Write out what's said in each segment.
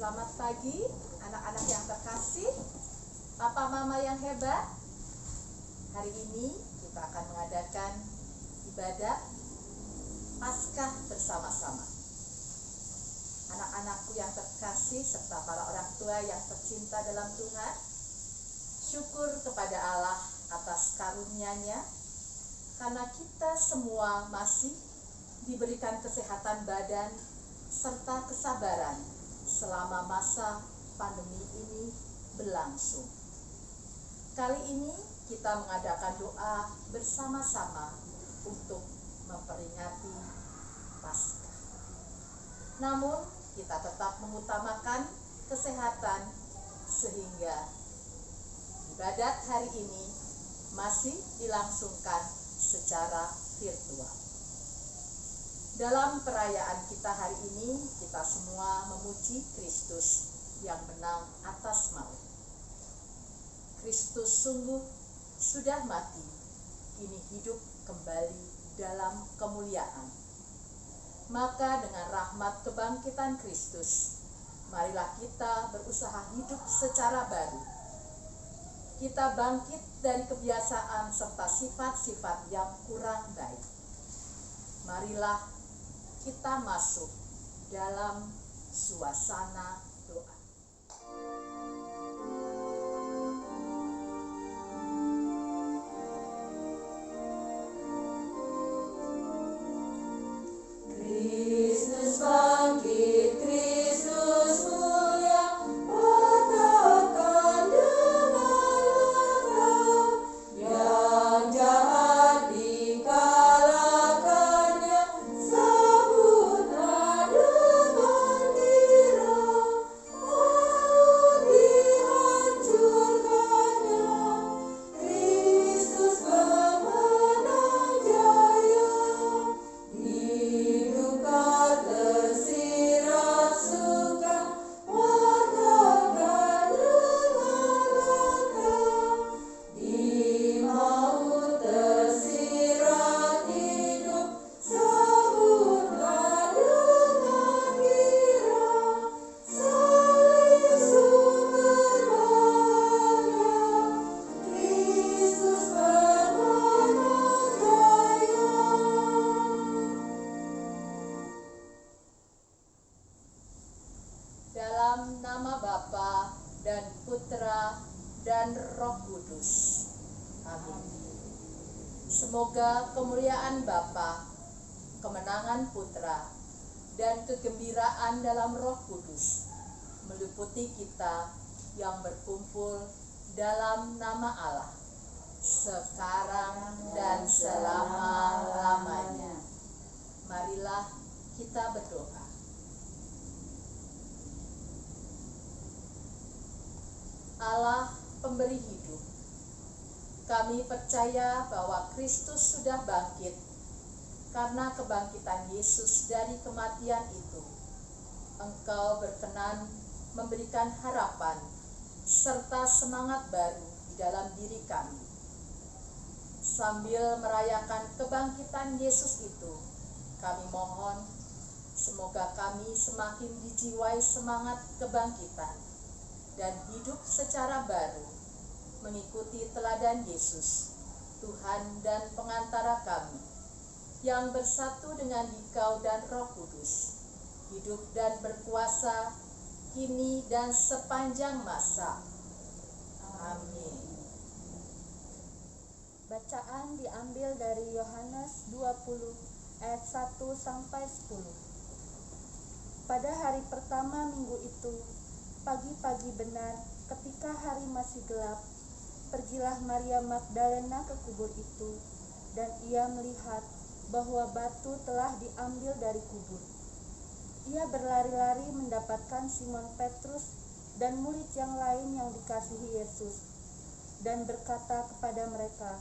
Selamat pagi anak-anak yang terkasih, papa mama yang hebat. Hari ini kita akan mengadakan ibadah Paskah bersama-sama. Anak-anakku yang terkasih serta para orang tua yang tercinta dalam Tuhan, syukur kepada Allah atas karunia-Nya karena kita semua masih diberikan kesehatan badan serta kesabaran selama masa pandemi ini berlangsung. Kali ini kita mengadakan doa bersama-sama untuk memperingati Paskah. Namun kita tetap mengutamakan kesehatan sehingga ibadat hari ini masih dilangsungkan secara virtual. Dalam perayaan kita hari ini, kita semua memuji Kristus yang menang atas maut. Kristus sungguh sudah mati, kini hidup kembali dalam kemuliaan. Maka dengan rahmat kebangkitan Kristus, marilah kita berusaha hidup secara baru. Kita bangkit dari kebiasaan serta sifat-sifat yang kurang baik. Marilah kita masuk dalam suasana doa. Kristus bangkit, Kristus mulia, patahkan dengan terang, yang jahat dikalahkannya, sabutlah dengan girang, maut dihancurkannya, Kristus pemenang jaya. Hiduplah tersirat suka, wartakan dengan langkah, di maut tersirat hidup, sabutlah dengan girang, salib sumber bahagia, Kristus pemenang jaya. Dalam nama Bapa dan Putra dan Roh Kudus. Amin. Semoga kemuliaan Bapa, kemenangan Putra, dan kegembiraan dalam Roh Kudus meliputi kita yang berkumpul dalam nama Allah, sekarang dan selama-lamanya. Marilah kita berdoa. Allah pemberi hidup, kami percaya bahwa Kristus sudah bangkit. Karena kebangkitan Yesus dari kematian itu, Engkau berkenan memberikan harapan serta semangat baru di dalam diri kami. Sambil merayakan kebangkitan Yesus itu, kami mohon semoga kami semakin dijiwai semangat kebangkitan dan hidup secara baru, mengikuti teladan Yesus, Tuhan dan pengantara kami, yang bersatu dengan Dikau dan Roh Kudus, hidup dan berkuasa, kini dan sepanjang masa. Amin. Bacaan diambil dari Yohanes 20 ayat 1-10. Pada hari pertama minggu itu, pagi-pagi benar, ketika hari masih gelap, pergilah Maria Magdalena ke kubur itu, dan ia melihat bahwa batu telah diambil dari kubur. Ia berlari-lari mendapatkan Simon Petrus dan murid yang lain yang dikasihi Yesus, dan berkata kepada mereka,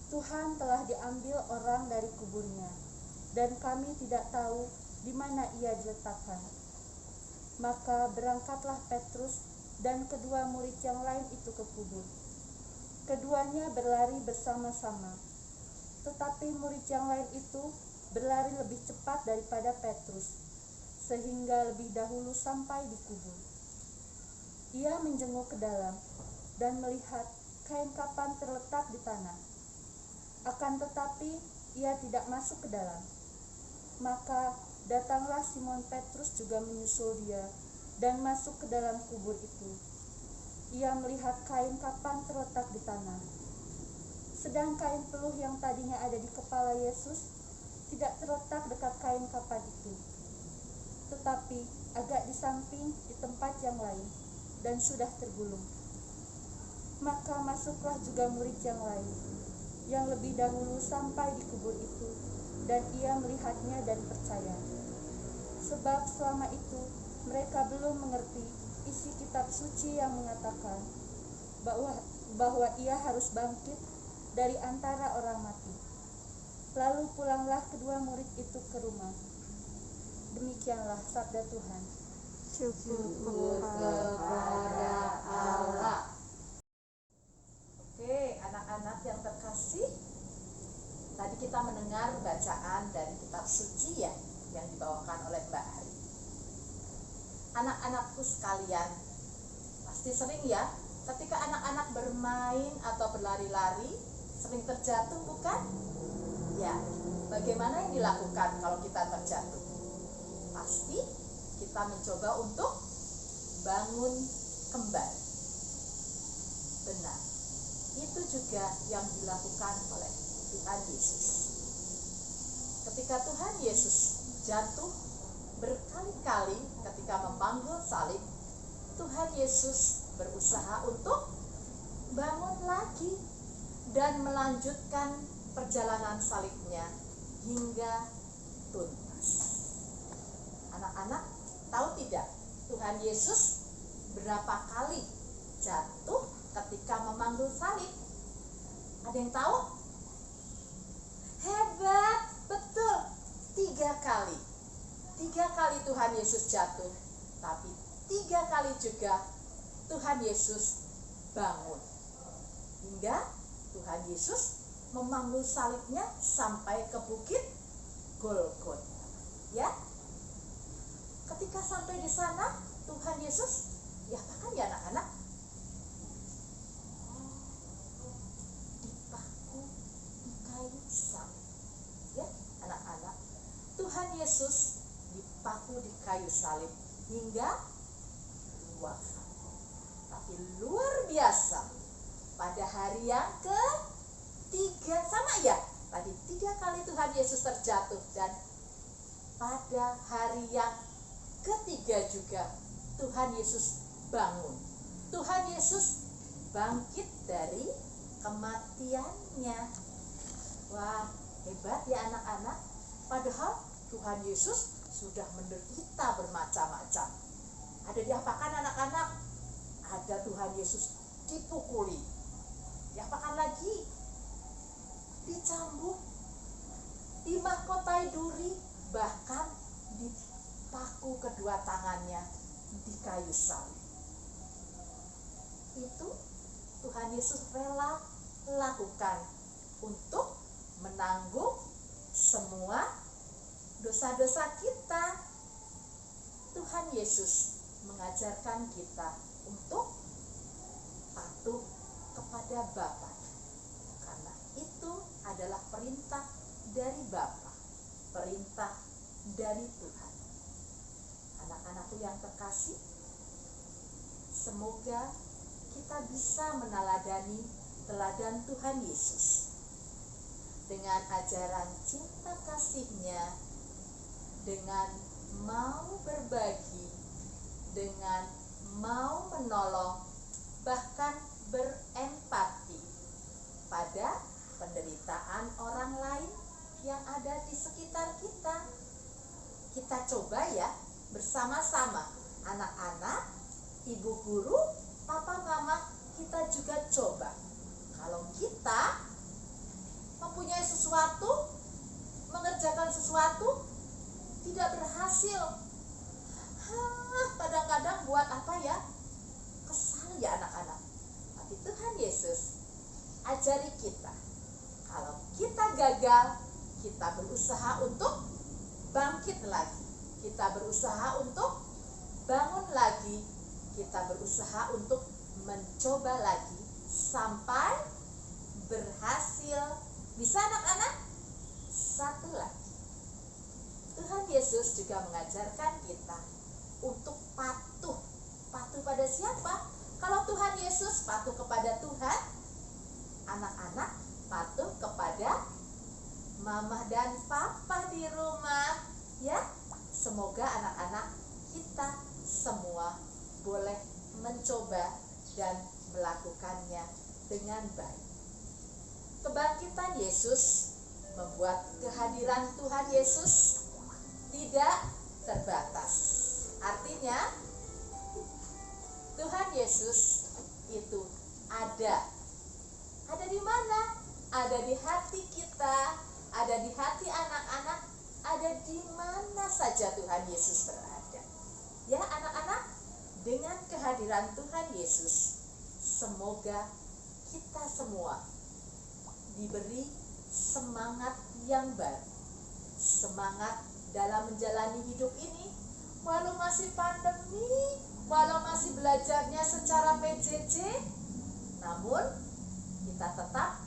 "Tuhan telah diambil orang dari kuburnya, dan kami tidak tahu di mana ia diletakkan." Maka berangkatlah Petrus dan kedua murid yang lain itu ke kubur. Keduanya berlari bersama-sama, tetapi murid yang lain itu berlari lebih cepat daripada Petrus, sehingga lebih dahulu sampai di kubur. Ia menjenguk ke dalam dan melihat kain kapan terletak di tanah. Akan tetapi ia tidak masuk ke dalam. Maka datanglah Simon Petrus juga menyusul dia dan masuk ke dalam kubur itu. Ia melihat kain kapan terletak di tanah. Sedang kain peluh yang tadinya ada di kepala Yesus tidak terletak dekat kain kapan itu, tetapi agak di samping di tempat yang lain dan sudah tergulung. Maka masuklah juga murid yang lain, yang lebih dahulu sampai di kubur itu, dan ia melihatnya dan percaya. Sebab selama itu mereka belum mengerti isi kitab suci yang mengatakan bahwa ia harus bangkit dari antara orang mati. Lalu pulanglah kedua murid itu ke rumah. Demikianlah sabda Tuhan. Syukur kepada Allah. Oke, anak-anak yang terkasih, tadi kita mendengar bacaan dari kitab suci ya, yang dibawakan oleh Mbak Ari. Anak-anakku sekalian, pasti sering ya, ketika anak-anak bermain atau berlari-lari, sering terjatuh bukan? Ya, bagaimana yang dilakukan kalau kita terjatuh? Pasti kita mencoba untuk bangun kembali. Benar, itu juga yang dilakukan oleh Tuhan Yesus. Ketika Tuhan Yesus jatuh berkali-kali ketika memanggul salib, Tuhan Yesus berusaha untuk bangun lagi dan melanjutkan perjalanan salibnya hingga tuntas. Anak-anak tahu tidak Tuhan Yesus berapa kali jatuh ketika memanggul salib? Ada yang tahu? Hebat, betul, 3 kali. 3 kali Tuhan Yesus jatuh, tapi 3 kali juga Tuhan Yesus bangun. Hingga Tuhan Yesus memanggul salibnya sampai ke bukit Golgota. Ya, ketika sampai di sana Tuhan Yesus diapakan ya anak-anak? Dipaku di kayu salib. Ya, anak-anak, Tuhan Yesus dipaku di kayu salib hingga wafat. Tapi luar biasa, pada hari yang ketiga, sama ya, tadi 3 kali Tuhan Yesus terjatuh, dan pada hari yang ketiga juga Tuhan Yesus bangun. Tuhan Yesus bangkit dari kematiannya. Wah, hebat ya anak-anak. Padahal Tuhan Yesus sudah menderita bermacam-macam. Ada diapakan anak-anak? Ada Tuhan Yesus dipukuli. Diapakan lagi? Dicambuk, dimahkotai duri, bahkan dipaku kedua tangannya di kayu salib. Itu Tuhan Yesus rela lakukan untuk menanggung semua dosa-dosa kita. Tuhan Yesus mengajarkan kita untuk patuh kepada Bapa, karena itu adalah perintah dari Bapa, perintah dari Tuhan. Anak-anakku yang terkasih, semoga kita bisa meneladani teladan Tuhan Yesus dengan ajaran cinta kasih-Nya, dengan mau berbagi, dengan mau menolong, bahkan berempati pada penderitaan orang lain yang ada di sekitar kita. Kita coba ya bersama-sama, anak-anak, ibu guru, papa mama, kita juga coba. Kalau kita mempunyai sesuatu, mengerjakan sesuatu, tidak berhasil, kadang-kadang buat apa ya? Kesal ya anak-anak. Tapi Tuhan Yesus ajari kita, kalau kita gagal, kita berusaha untuk bangkit lagi. kita berusaha untuk bangun lagi, kita berusaha untuk mencoba lagi sampai berhasil. Bisa anak-anak? Satu lagi. Tuhan Yesus juga mengajarkan kita untuk patuh. Patuh pada siapa? Kalau Tuhan Yesus patuh kepada Tuhan, anak-anak patuh kepada mama dan papa di rumah. Ya, semoga anak-anak kita semua boleh mencoba dan melakukannya dengan baik. Kebangkitan Yesus membuat kehadiran Tuhan Yesus tidak terbatas. Artinya, Tuhan Yesus itu ada. Ada di mana? Ada di hati kita, ada di hati anak-anak, ada di mana saja Tuhan Yesus berada. Ya anak-anak, dengan kehadiran Tuhan Yesus, semoga kita semua diberi semangat yang baru. Semangat dalam menjalani hidup ini, walau masih pandemi, walau masih belajarnya secara PJJ, namun kita tetap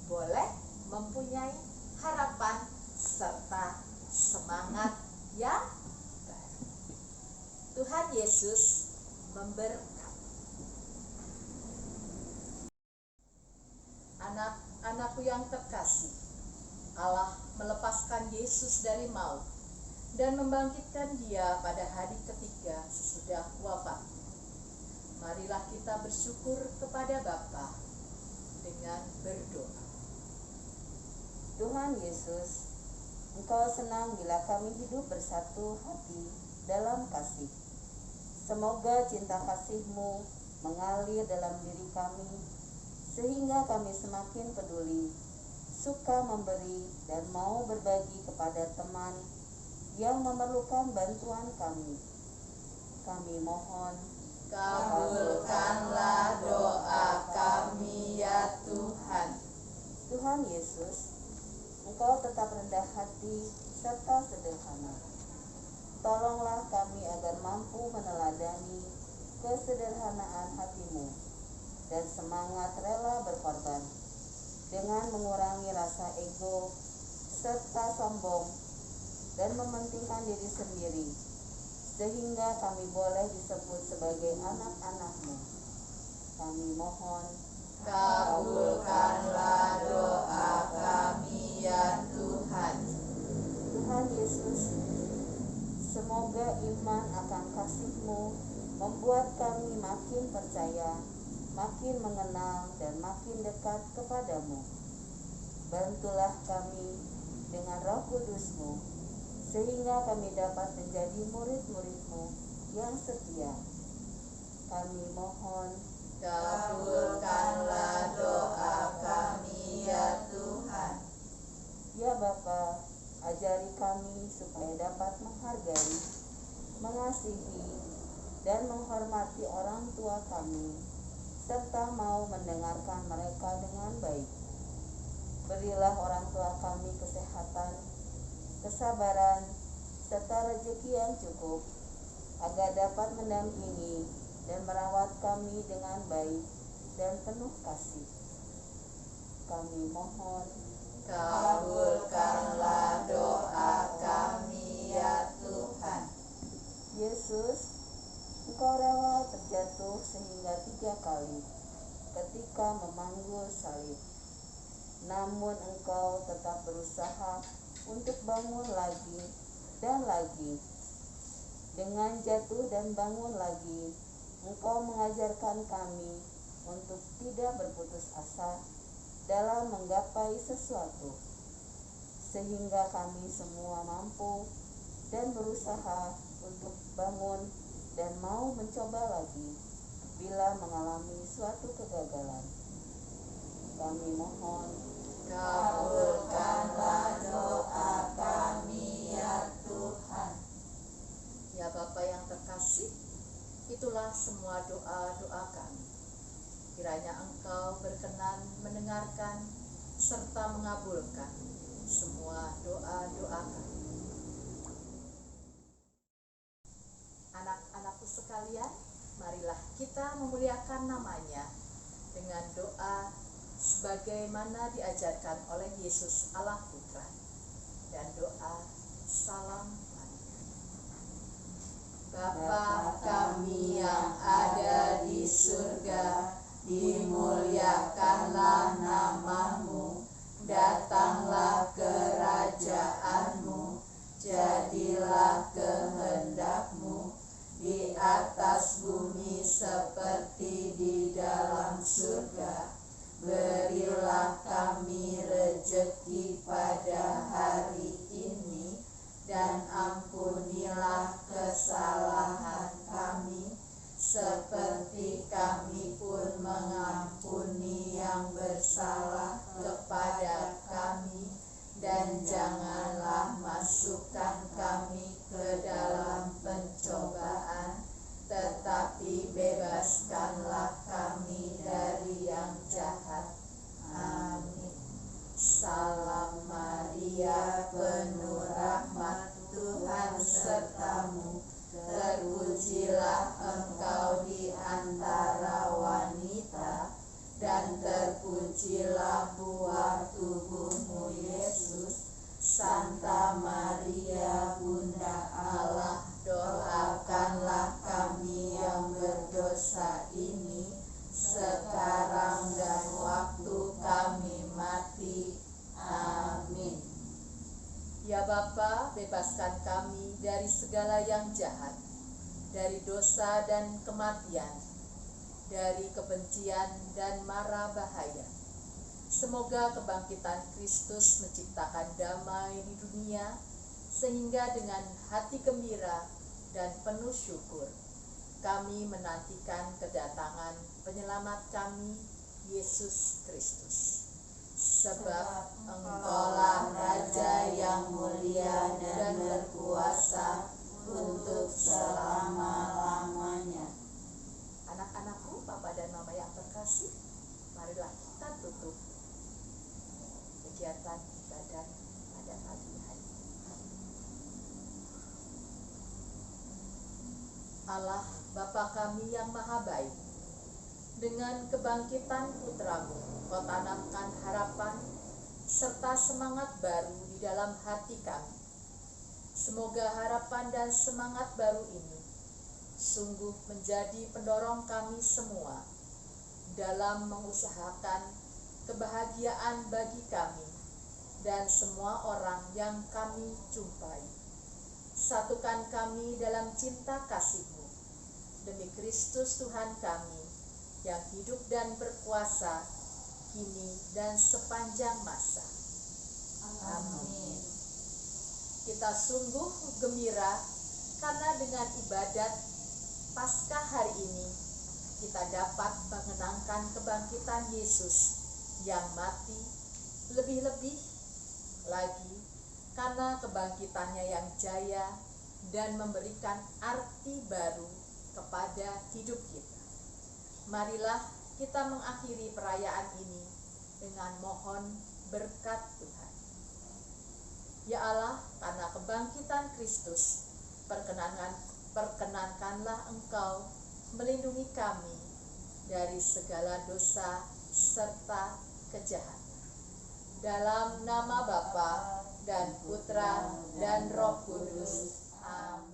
boleh mempunyai harapan serta semangat yang baru. Tuhan Yesus memberkati. Anak-anakku yang terkasih, Allah melepaskan Yesus dari maut dan membangkitkan Dia pada hari ketiga sesudah wafatnya. Marilah kita bersyukur kepada Bapa dengan berdoa. Tuhan Yesus, Engkau senang bila kami hidup bersatu hati dalam kasih. Semoga cinta kasih-Mu mengalir dalam diri kami, sehingga kami semakin peduli, suka memberi, dan mau berbagi kepada teman yang memerlukan bantuan kami. Kami mohon, Kabulkanlah doa kami ya Tuhan. Tuhan Yesus, Engkau tetap rendah hati serta sederhana. Tolonglah kami agar mampu meneladani kesederhanaan hati-Mu dan semangat rela berkorban dengan mengurangi rasa ego serta sombong dan mementingkan diri sendiri, sehingga kami boleh disebut sebagai anak-anak-Mu. Kami mohon, Kabulkanlah doa kami ya Tuhan. Tuhan Yesus, semoga iman akan kasih-Mu membuat kami makin percaya, makin mengenal, dan makin dekat kepadamu. Bantulah kami dengan Roh Kudus-Mu, sehingga kami dapat menjadi murid-murid-Mu yang setia. Kami mohon, Kabulkanlah doa kami ya Tuhan. ya Bapa, ajari kami supaya dapat menghargai, mengasihi, dan menghormati orang tua kami, serta mau mendengarkan mereka dengan baik. Berilah orang tua kami kesehatan, kesabaran, serta rezeki yang cukup, agar dapat mendampingi dan merawat kami dengan baik dan penuh kasih. Kami mohon, Kabulkanlah doa kami ya Tuhan. Yesus, Engkau rela terjatuh sehingga 3 kali ketika memanggul salib. Namun Engkau tetap berusaha untuk bangun lagi dan lagi. Dengan jatuh dan bangun lagi, Engkau mengajarkan kami untuk tidak berputus asa dalam menggapai sesuatu, sehingga kami semua mampu dan berusaha untuk bangun dan mau mencoba lagi bila mengalami suatu kegagalan. Kami mohon, Kabulkanlah doa kami ya Tuhan. Ya Bapa yang terkasih, itulah semua doa-doa kami. Kiranya Engkau berkenan mendengarkan serta mengabulkan semua doa-doa kami. sekalian, marilah kita memuliakan namanya dengan doa sebagaimana diajarkan oleh Yesus Allah Putra, dan doa salam Maria. Bapa kami yang ada di surga, dimuliakanlah namamu, datanglah kerajaanmu, jadilah kehendakmu di atas bumi seperti di dalam surga. Berilah kami rejeki pada hari ini, dan ampunilah kesalahan kami, seperti kami pun mengampuni yang bersalah kepada kami. Dan janganlah masukkan kami ke dalam pencobaan, tetapi bebaskanlah kami dari yang jahat. Amin. Salam Maria, penuh rahmat, Tuhan sertamu. Terpujilah engkau di antara wanita, dan terpujilah buah tubuhmu Yesus. Santa Maria, Bunda Allah, doakanlah kami yang berdosa ini, sekarang dan waktu kami mati. Amin. Ya Bapa, bebaskan kami dari segala yang jahat, dari dosa dan kematian, dari kebencian dan mara bahaya. Semoga kebangkitan Kristus menciptakan damai di dunia, sehingga dengan hati gembira dan penuh syukur kami menantikan kedatangan penyelamat kami, Yesus Kristus. Sebab Engkaulah Raja yang mulia dan berkuasa untuk selama-lamanya. Anak-anakku, Papa dan Mama yang terkasih, marilah kita tutup kegiatan ibadat pada pagi hari. Allah Bapa kami yang maha baik, dengan kebangkitan Putramu, Kau tanamkan harapan serta semangat baru di dalam hati kami. Semoga harapan dan semangat baru ini sungguh menjadi pendorong kami semua dalam mengusahakan kebahagiaan bagi kami dan semua orang yang kami jumpai. Satukan kami dalam cinta kasih-Mu, demi Kristus Tuhan kami, yang hidup dan berkuasa kini dan sepanjang masa. Amin. Kita sungguh gembira karena dengan ibadat Paskah hari ini kita dapat mengenangkan kebangkitan Yesus yang mati, lebih-lebih lagi karena kebangkitannya yang jaya dan memberikan arti baru kepada hidup kita. Marilah kita mengakhiri perayaan ini dengan mohon berkat Tuhan. Ya Allah, karena kebangkitan Kristus, perkenankanlah Engkau melindungi kami dari segala dosa serta kejahatan. Dalam nama Bapa dan Putra dan Roh Kudus. Amin.